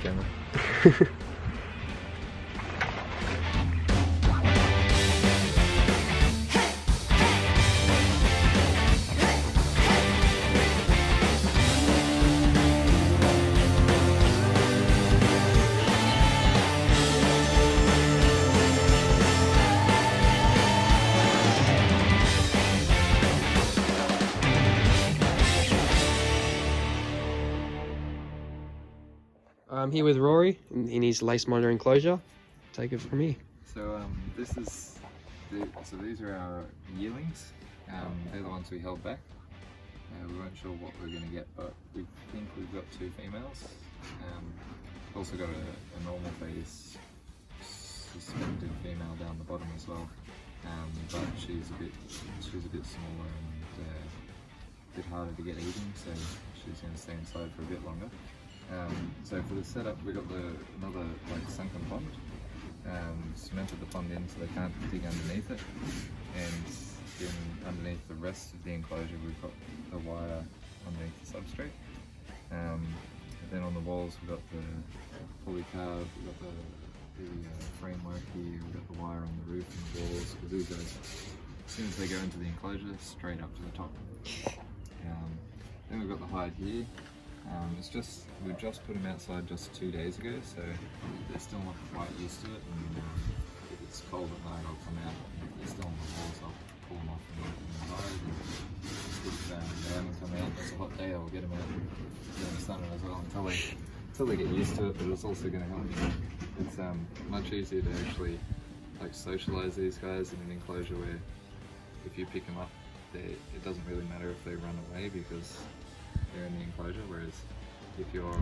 camera. I'm here with Rory in his lace monitor enclosure. Take it from here. So these are our yearlings. They're the ones we held back. We weren't sure what we were going to get, but we think we've got 2 females. Also got a normal phase suspended female down the bottom as well. But she's a bit smaller and a bit harder to get eating, so she's going to stay inside for a bit longer. So for the setup, we got another sunken pond. Cemented the pond in so they can't dig underneath it, and then underneath the rest of the enclosure we've got the wire underneath the substrate. And then on the walls we've got the pulley carve, we've got the framework here, we've got the wire on the roof and the walls, because these guys, as soon as they go into the enclosure, straight up to the top. Then we've got the hide here. We've just put them outside just 2 days ago, so they're still not quite used to it, and if it's cold at night I'll come out, and if they're still on the walls I'll pull them off and hide, and if they haven't come out, it's a hot day, I'll get them out in the sun as well until they get used to it, but it's also going to help me. It's much easier to actually socialise these guys in an enclosure where if you pick them up, it doesn't really matter if they run away because they're in the enclosure, whereas if you're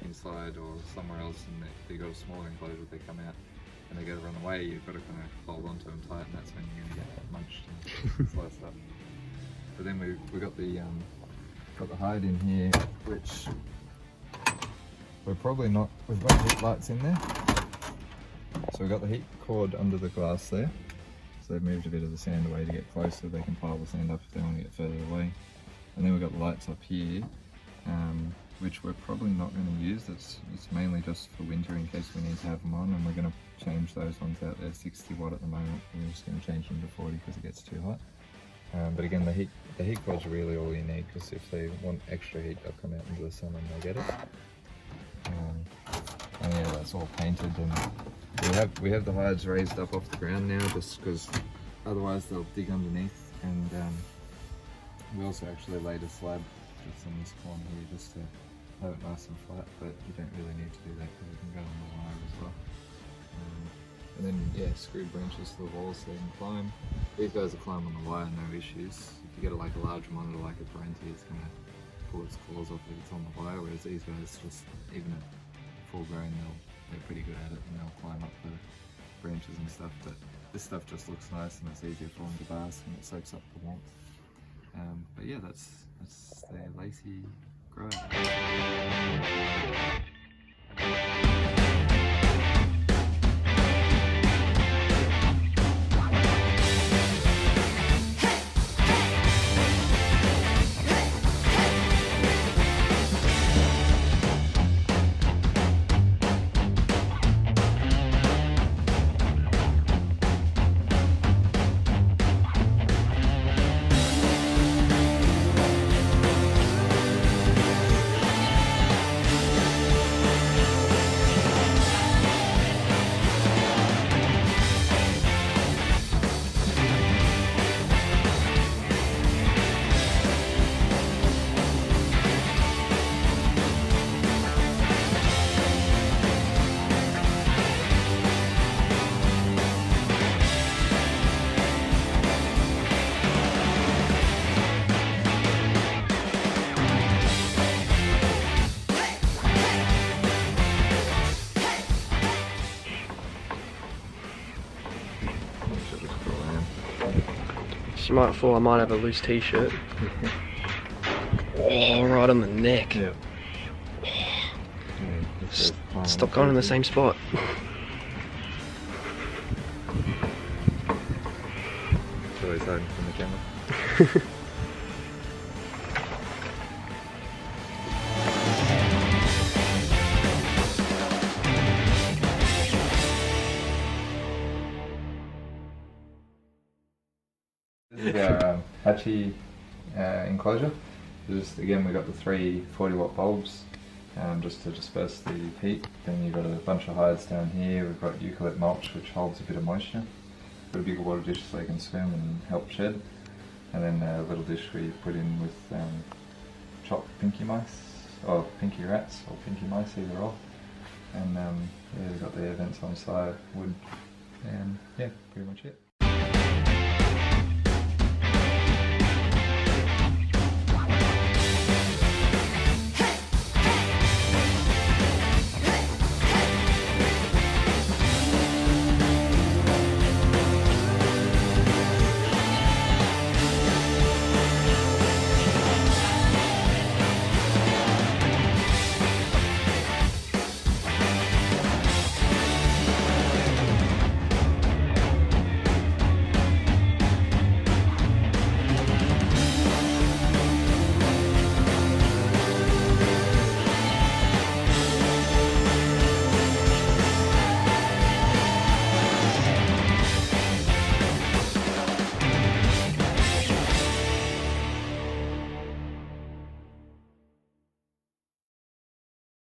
inside or somewhere else and you've got a smaller enclosure, they come out and they go to run away, you've got to kind of hold on to them tight, and that's when you're going to get munched and sliced up. But then we got the hide in here, which we're probably not, we've got heat lights in there. So we've got the heat cord under the glass there, so they've moved a bit of the sand away to get closer. They can pile the sand up if they want to get further away. And then we've got the lights up here, which we're probably not going to use. It's mainly just for winter in case we need to have them on, and we're going to change those ones out there, 60 watt at the moment. We're just going to change them to 40 because it gets too hot. But again, the heat cord's really all you need, because if they want extra heat, they'll come out into the sun and they'll get it. And yeah, that's all painted, and we have the hides raised up off the ground now, just because otherwise they'll dig underneath. And we also actually laid a slab just on this corner here just to have it nice and flat, but you don't really need to do that because it can go on the wire as well. And then yeah, screwed branches to the walls so they can climb. These guys will climb on the wire, no issues. If you get a large monitor like a Parenti, it's going to pull its claws off if it's on the wire, whereas these guys, just even at full grown, they're pretty good at it and they'll climb up the branches and stuff. But this stuff just looks nice and it's easier for them to bask and it soaks up the warmth. But yeah, that's the lacy grower. She might fall, I might have a loose t-shirt. Oh, right on the neck. Yeah. Stop going in the same spot. It's always hiding from the camera. patchy enclosure. Just again, we got the three 40-watt bulbs just to disperse the heat. Then you've got a bunch of hides down here. We've got eucalypt mulch, which holds a bit of moisture. Got a bigger water dish so they can swim and help shed. And then a little dish we put in with chopped pinky mice, or pinky rats, or pinky mice, either or. And yeah, we've got the air vents on the side, wood, and yeah, pretty much it.